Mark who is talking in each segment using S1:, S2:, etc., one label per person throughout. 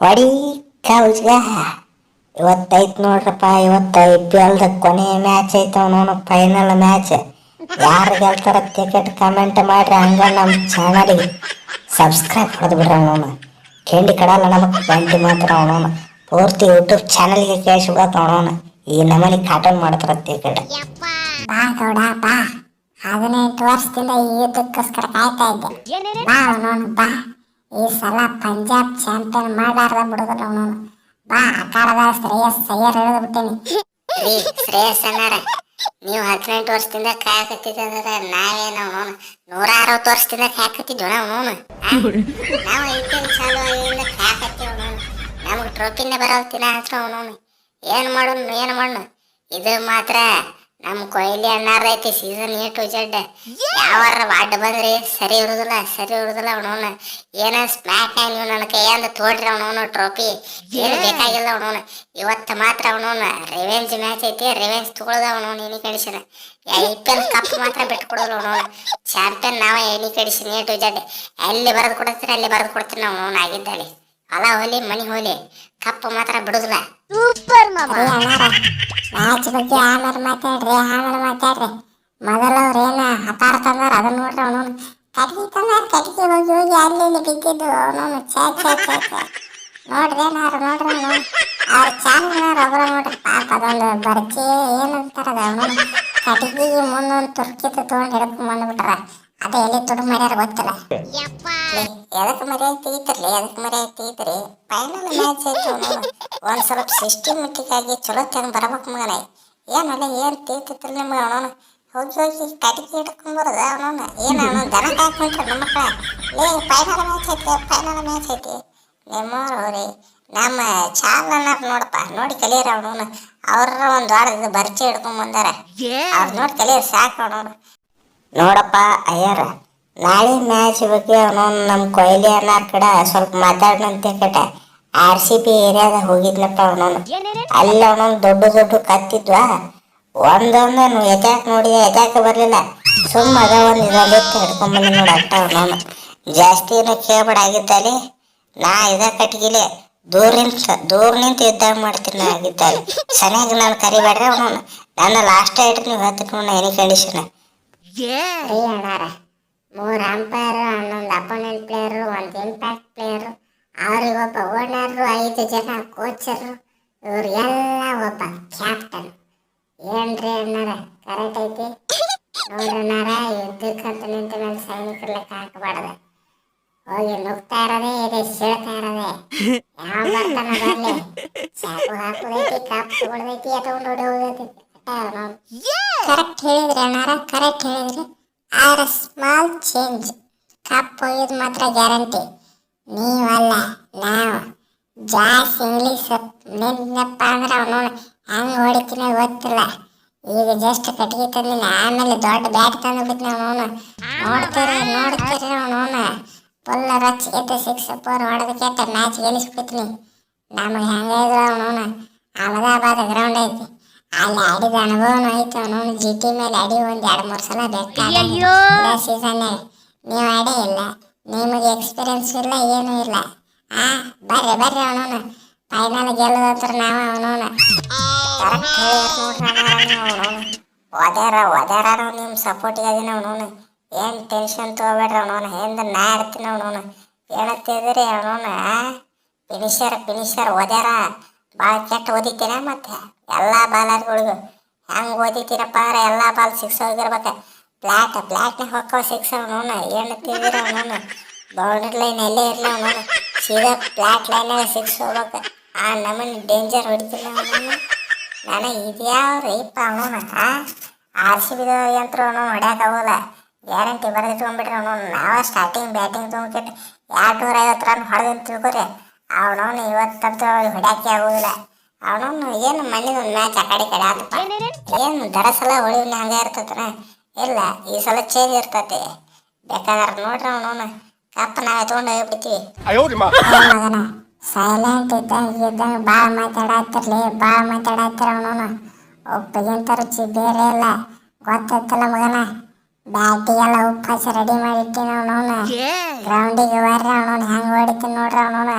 S1: ಹೊಡಿ ಕೌಜ್ಗ ಇವತ್ತೈತ್ ನೋಡ್ರಪ್ಪ. ಇವತ್ತು IPL ಕೊನೆಯ ಮ್ಯಾಚ್ ಐತವ ನೋಡು, ಫೈನಲ್ ಮ್ಯಾಚ್. ಯಾರು ಗೆಲ್ತಾರ ಟಿಕೆಟ್ ಕಮೆಂಟ್ ಮಾಡ್ರಿ. ಹಂಗ ನಮ್ಮ ಚಾನಲ್ಗೆ ಸಬ್ಸ್ಕ್ರೈಬ್ ಹೊಡೆದು ಬಿಡ್ರಿ. ಅವನವನು ಕೆಂಡಿ ಕಡಲ್ಲ ನಮಗೆ ಗಂಟೆ ಮಾತ್ರ ಅವನವನು ಪೂರ್ತಿ ಯೂಟ್ಯೂಬ್ ಚಾನಲ್ಗೆ ಕೇಳಿಸ್ಬಿಡತ್ತ. ಅವನವನು ಈ ನಮನಿ ಕಾಟನ್ ಮಾಡ್ತಾರ ಟಿಕೆಟ್.
S2: ಬಾ ಗೌಡ ಬಾ, 18 ವರ್ಷದಿಂದ ಈ ಯುದ್ಧಕ್ಕೋಸ್ಕರ ಕಾಯ್ತಾ ಇದ್ದೆ. ಬಾ ಅವನವನು ಬಾ, ಈ ಸಲ ಪಂಜಾಬ್ ಚಾಂಪಿಯನ್ ಮಾಡಾರ್ದ ಬಿಡುದಿಲ್ಲ ಅವನವನು. ಬಾ ಅಖಾಡದ ಶ್ರೇಯಸ್ ಅಯ್ಯರ್ ಹೇಳಿದು ಬಿಟ್ಟೇನಿ.
S1: ರೀ ಶ್ರೇಯಸ್ ಅನ್ನಾರ, ನೀವು 18 ವರ್ಷದಿಂದ ಕಾಯಕತ್ತಿದ್ರೆ ನಾವೇನು ಅವನವನು 160 ವರ್ಷದಿಂದ ಕಾಯಕತ್ತಿದ್ವಿ ಅವನವನು. ನಾವು IPL ಚಾಲು ಆಗಿಂದ ಕಾಯಕತ್ತೀವಿ ಅವನವನು. ನಮಗೆ ಟ್ರೋಫಿನೇ ಬರಲ್ತಿನ ಹತ್ರ ಅವನವನು. ಏನು ಮಾಡೋಣ ಇದು ಮಾತ್ರ ನಮ್ಮ ಕೊಹ್ಲಿ ಅಣ್ಣಾರೈತಿ ಸೀಸನ್ A to Z. ಯಾವಾರ ವಾಡ್ ಬಂದ್ರಿ ಸರಿ ಇರುದಿಲ್ಲ ಅವನವನು. ಏನ ಸ್ಮ್ಯಾಕ್ ನೀವು ನನ್ನ ಕೈಯಿಂದ ತೋಡ್ರಿ ಅವನವನು ಟ್ರೋಫಿ ಏನು ಬೇಕಾಗಿಲ್ಲ ಅವನವನು. ಇವತ್ತು ಮಾತ್ರ ಅವನವನು ರಿವೆಂಜ್ ಮ್ಯಾಚ್ ಐತಿ, ರಿವೆಂಜ್ ತಗೊಳ್ದ ಅವನವನು. ಎನಿ ಕಡಿಸಿನ IPL ಕಪ್ ಮಾತ್ರ ಬಿಟ್ಕೊಡೋದು ಅವನವನು. ಚಾಂಪಿಯನ್ ನಾವೇ ಎನಿ ಕಡಿಸಿನ A to Z. ಎಲ್ಲಿ ಬರೆದು ಕೊಡ್ತೀರ ಅಲ್ಲಿ ಬರೆದು ಕೊಡ್ತೀನಿ ಅವನವನು. ಆಗಿದ್ದಲ್ಲಿ ಹೊಲ ಹೋಲಿ ಮನಿ ಹೋಲಿ, ಕಪ್ ಮಾತ್ರ ಬಿಡುದಿಲ್ಲ.
S2: ಸೂಪರ್ ಮ್ಯಾಚ್ ಬಗ್ಗೆ ಆಮೇಲೆ ಮಾತಾಡ್ರಿ. ಮೊದಲು ಅವ್ರು ಏನ ಹತಾರ ತಂದಾರ ಅದನ್ನ ನೋಡ್ರಿ. ಅವನವನು ಕಟ್ಗಿ ತಂದಾರ, ಕಟ್ಗಿ ಹೋಗಿ ಅಲ್ಲಿ ಬಿದ್ದಿದ್ದು ಅವನವನು. ನೋಡ್ರಿ ಅವನು ಅವ್ರ ಚಾನಲ್ ಒಬ್ಬರ ನೋಡ್ರಿ. ಪಾಪ ಅದೊಂದು ಬರ್ಚಿ ಏನಂತಾರದ ಅವನು ಕಟ್ಗಿಗೆ ಮುಂದೊಂದು ತುರ್ಕಿತ್ತು ತೊಗೊಂಡು ಹಿಡ್ಕೊಂಡ್ ಬಂದ್ಬಿಟ್ರ. ಅದು ಎಲ್ಲಿ ತುಡು ಮಾಡ್ಯಾರ ಗೊತ್ತಿಲ್ಲ. ಎದಕ್ಕೆ ಮರ್ಯಾದೆ ತೆಗಿತ್ರಿ? ಫೈನಲ್ ಮ್ಯಾಚ್ ಐತಿ ಅವನು. ಒಂದ್ ಸ್ವಲ್ಪ ಸಿಸ್ಟಮೆಟಿಕ್ ಆಗಿ ಚಲೋ ತಂದು ಬರಬೇಕು ಮಗನ. ಏನಲ್ಲ ಏನು ತೀತಿರ್ಲಿ ನಿಮ್ಗೆ ಅವನವನು. ಹೋಗಿ ಕಟ್ಗಿ ಹಿಡ್ಕೊಂಬರೋದು ಅವನವನು. ಏನು ಅವನು ದನ ಕಾಯ್ಕೊಂಡ್ರೆ ನಮ್ಮ ಮಕ್ಕಳ. ಫೈನಲ್ ಮ್ಯಾಚ್ ಐತಿ ನಿಮ್ಮವ್ರಿ. ನಮ್ಮ ಚಾನಲ್ ನೋಡಪ್ಪ, ನೋಡಿ ಕಲಿಯರ ಅವನವನು. ಅವ್ರ ಒಂದು ವಾರದ ಬರ್ಚಿ ಹಿಡ್ಕೊಂಡ್ ಬಂದಾರ. ಅವ್ರು ನೋಡಿ ಕಲಿಯರ್ ಸಾಕು ಅವನವನು. ನೋಡಪ್ಪ ಅಯ್ಯರ, ನಾಳೆ ಮ್ಯಾಚ್ ಬಗ್ಗೆ ಅವನವನು ನಮ್ಮ ಕೊಹ್ಲಿ ಅನ್ನಾರ ಕಡೆ ಸ್ವಲ್ಪ ಮಾತಾಡೋಣಂತೆ ಕಟ. RCB ಏರಿಯಾದಾಗ ಹೋಗಿದ್ನಪ್ಪ ಅವನವನು. ಅಲ್ಲಿ ಅವನೊಂದು ದೊಡ್ಡ ಕತ್ತಿದ್ವಾ. ಒಂದೊಂದು ಎತ್ಯಾಕ ನೋಡಿದೆ, ಎತ್ಯಾಕ ಬರಲಿಲ್ಲ. ಸುಮ್ಮ ಅದ ಒಂದು ಇದಲ್ಲಿತ್ತು ಹಿಡ್ಕೊಂಬಂದು ನೋಡಿ ಅಟ್ಟ ಅವನವನು. ಜಾಸ್ತಿ ಏನೋ ಕೇಳ್ಬೇಡ. ಆಗಿದ್ದಲ್ಲಿ ನಾ ಕಟ್ಗಿಲೆ ದೂರ ನಿಂತು ಯುದ್ಧ ಮಾಡ್ತೀನಿ. ಆಗಿದ್ದಲ್ಲಿ ಸನಿಯಾಗಿ ನಾನು ಕರಿಬೇಡ್ರಿ ಅವನವನು. ನನ್ನ ಲಾಸ್ಟ್ ಐಟ್ ನೀವು ಹೇಳ್ತೀನಿ ಎನಿ ಕಂಡೀಷನ್. ಅಣ್ಣಾರ 3 umpire, 11 opponent player, 1 impact player, ಅವ್ರಿಗೊಬ್ಬ ಓನರು, 5 ಜನ ಕೋಚರು, ಇವ್ರು ಎಲ್ಲ ಒಬ್ಬ ಕ್ಯಾಪ್ಟನ್. ಏನ್ರಿ ಅಣ್ಣಾರ ಕರೆಕ್ಟ್ ಐತಿ ನೋಡ್ರಿ ಅಣ್ಣಾರ. ಯುದ್ಧಕ್ಕಂತ ನಿಂತ ಮೇಲೆ ಸೈನಿಕರ ಲೆಕ್ಕ ಹಾಕಬಾರ್ದ. ಹೋಗಿ ನುಗ್ತಾ ಇರೋದೇ ಇದೆ, ಸೀಳ್ತಾ ಇರೋದೇ. ಯಾವ ಬರ್ತಾನ ಬರ್ಲಿ, ಚಾಕು ಹಾಕೋದೈತಿ, ಕಪ್ ತಗೊಳ್ದೈತಿ, ಎತ್ಕೊಂಡು ಹೊಡೆಯೋದೈತಿ. ಕರೆಕ್ಟ್ ಹೇಳಿದ್ರಿ ಅಣ್ಣಾರ, ಕರೆಕ್ಟ್ ಹೇಳಿದ್ರಿ. ಆರ್ ಸ್ಮಾಲ್ ಚೇಂಜ್, ಕಪ್ ಒಯ್ಯೋದು ಮಾತ್ರ ಗ್ಯಾರಂಟಿ. ನೀವಲ್ಲ ನಾವು. ಜಾಸ್ತಿ ಇಂಗ್ಲೀಷ್ ನಿನ್ನಪ್ಪ ಅಂದ್ರೆ ಅವನು ಹಂಗೆ ಹೊಡಿತೀನಿ ಗೊತ್ತಿಲ್ಲ. ಈಗ ಜಸ್ಟ್ ಕಟ್ಗೆ ತಂದಿನಿ, ಆಮೇಲೆ ದೊಡ್ಡ ಬ್ಯಾಟ್ ತಂದು ಬಿಡ್ತೀನಿ ಅವನು. ನೋಡ್ತೀರಿ ಅವನು ಫುಲ್ ರಚ್ಚಿಗೆದ್ದು 6 4 ಹೊಡೆದು ಕೆಟ್ಟ ಮ್ಯಾಚ್ ಗೆಲ್ಲಿಸ್ಬಿಡ್ತೀನಿ. ನಮಗೆ ಹೆಂಗಿದ್ರು ಅವನು ಅಹಮದಾಬಾದ್ ಗ್ರೌಂಡ್ ಐತಿ, ಅಲ್ಲಿ ಆಡಿದ ಅನುಭವನೂ ಐತಿ ಅವನು. GT ಮೇಲೆ ಆಡಿ ಒಂದು 2-3 ಸಲ ಬೇಕಾದ ಸೀಸನ್ನೇ. ನೀವು ಆಡೇ ಇಲ್ಲ, ನಿಮಗೆ ಎಕ್ಸ್ಪೀರಿಯನ್ಸ್ ಇಲ್ಲ, ಏನೂ ಇಲ್ಲ. ಬರ್ರಿ ಅವನು ಫೈನಲ್ ಗೆಲ್ಲೋದಂತ್ರ ನಾವು ಅವನವನು. ಕರೆಕ್ಟ್ ಹೇಳಿದ್ರು ನೋಡ್ರಿ ಒದ್ಯಾರ ನಿಮ್ಮ ಸಪೋರ್ಟಿಗೆ ಅದೀನಿ ಅವನವನು. ಏನು ಟೆನ್ಷನ್ ತೊಗೋಬೇಡ್ರಿ ಅವನವನು. ಹಿಂದೆ ನಾ ಇರ್ತೀನಿ ಅವನವನು. ಏನತ್ತಿದ್ರಿ ಅವನವನು ಫಿನಿಷರ್ ಒದ್ಯಾರ ಭಾಳ ಕೆಟ್ಟ ಓದಿತೀರ. ಮತ್ತೆ ಎಲ್ಲ ಬಾಲರ್ಗಳಿಗೂ ಹೆಂಗೆ ಓದಿತೀರಪ್ಪ ಅಂದ್ರೆ ಎಲ್ಲ ಬಾಲ್ 6 ಹೋಗಿರ್ಬೇಕು. ಫ್ಲಾಟ್ನಾಗ ಹೋಗ್ತಾವ 6 ಅವನವನು. ಏನತ್ತಿದ್ರಿ ಅವನವನು ಬೌಂಡ್ರಿ ಲೈನ್ ಎಲ್ಲೇ ಇರಲಿ ಅವನವನು, ಸೀದಾ ಫ್ಲಾಟ್ ಲೈನಾಗ 6 ಹೋಗ್ಬೇಕು. ನಮ್ಮನ್ನು ಡೇಂಜರ್ ಹೊಡಿತಿಲ್ಲ ಅವನವನು. ನನಗೆ ಇದ್ಯಾವ್ರಿಪ್ಪ ಅವನವನು. RCB ಯಂತ್ರ ಅವನವನು ಹೊಡ್ಯಾಕಾಗೋಲ್ಲ. ಗ್ಯಾರಂಟಿ ಬರೆದಿಟ್ಕೊಂಡ್ಬಿಟ್ರೆ ಅವನವನು. ನಾವೇ ಸ್ಟಾರ್ಟಿಂಗ್ ಬ್ಯಾಟಿಂಗ್ ತೊಗೊಂಡ್ಬಿಟ್ಟು 250 ರನ್ ಹೊಡೆದಂತ ತಿಳ್ಕೊರಿ. ಅವನವನು ಇವತ್ತಂತೂ ಹೊಡ್ಯಾಕೆ ಆಗೋದಿಲ್ಲ. ಅವನವನು ಏನು ಮಣ್ಣಿದೊಂದು ಮ್ಯಾಚ್ ಆ ಕಡೆ ಆತಪ್ಪ. ಏನು ದರಸಲ ಹೊಳಿವಿನ ಹಂಗೆ ಇರ್ತೈತನ? ಇಲ್ಲ, ಈ ಸಲ ಚೇಂಜ್ ಇರ್ತೈತಿ. ಬೇಕಾದ್ರೆ ನೋಡ್ರಿ ಅವನವನು ಕಪ್ ನಾವೇ ತೊಗೊಂಡು ಹೋಗ್ಬಿಡ್ತೀವಿ. ಮಗನ ಸೈಲೆಂಟ್ ಇದ್ದಾಗ ಭಾಳ ಮಾತಾಡತ್ತಿರ ಅವನವನು. ಒಬ್ಬಗಿಂತ ರುಚಿ ಬೇರೆ ಇಲ್ಲ, ಗೊತ್ತೈತಲ್ಲ ಮಗನ. ಬ್ಯಾಟಿಗೆಲ್ಲ ಉಪ್ಪು ಹಚ್ಚಿ ರೆಡಿ ಮಾಡಿಟ್ಟಿನ ಅವನವನು. ಗ್ರೌಂಡಿಗೆ ಬರ್ರಿ ಅವನವನು ಹೆಂಗೆ ಹೊಡಿತೀನಿ ನೋಡ್ರಿ ಅವನವನು.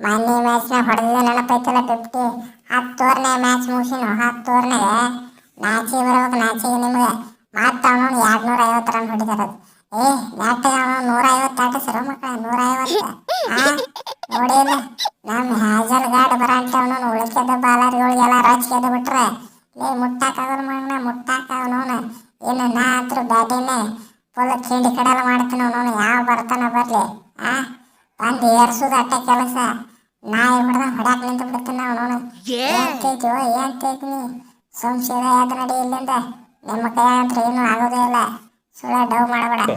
S2: ಮೊನ್ನೆ ಮ್ಯಾಚ್ನಾಗ ಹೊಡೆದಿದ್ದ ನೆನಪೈತಲ್ಲ 50. 10 ಓವರ್ನಾಗ ಮ್ಯಾಚ್ ಮುಗಿಸಿನ 10 ಓವರ್ನಾಗ ನಾಚಿಗೆ ಬರ್ಬೇಕು ನಾಚಿಗೆ ನಿಮ್ಗೆ. ಮತ್ತೆ ಅವನು 250 ರನ್ ಹೊಡಿತಾರದು. ನೆಟ್ಟಿಗೆ ಅವನು 150 ಆಟಿಸ್ರು ಮಕ್ಕಳ 150. ನೋಡಿಲ್ಲ ನಮ್ಮ ಹ್ಯಾಜಲ್ ಗಾಡ್ ಬರಂಟ ಅವನು ಉಳಿಕೆದ ಬಾಲರ್ಗಳಿಗೆಲ್ಲ ರಚ್ಕೆದು ಬಿಟ್ರೆ ಮುಟ್ಟಾಕಾಗಲ್ಲ ಮಗನ ಮುಟ್ಟಾಕವನವನು. ಇನ್ನು ನಾ ಹತ್ರ ಬ್ಯಾಟಿನೇ ಫುಲ್ ಕಿಂಡಿ ಕಡಲ ಮಾಡ್ತೀನಿ ಅವನು. ಯಾವ ಬರ್ತಾನ ಬರ್ಲಿ ಬಂದು ಏರ್ಸುದು ಅಟ್ಟೆ ಕೆಲಸ. ನಾಯಿ ಬಿಡ್ದ ಹೊಡ್ಯಾಕ ನಿಂತು ಬಿಡ್ತೀನಿ ಅವನು. ಏನ್ ತೇಗ್ನಿ ಸಂಶಯ ಯಾವ್ದು ನಡಿ ಇಲ್ಲಿಂದ. ನಿಮ್ಮ ಕೈ ಹತ್ರ ಏನೂ ಆಗೋದೇ ಇಲ್ಲ. ಸುಳ್ಳ ಡವ್ ಮಾಡಬೇಡ.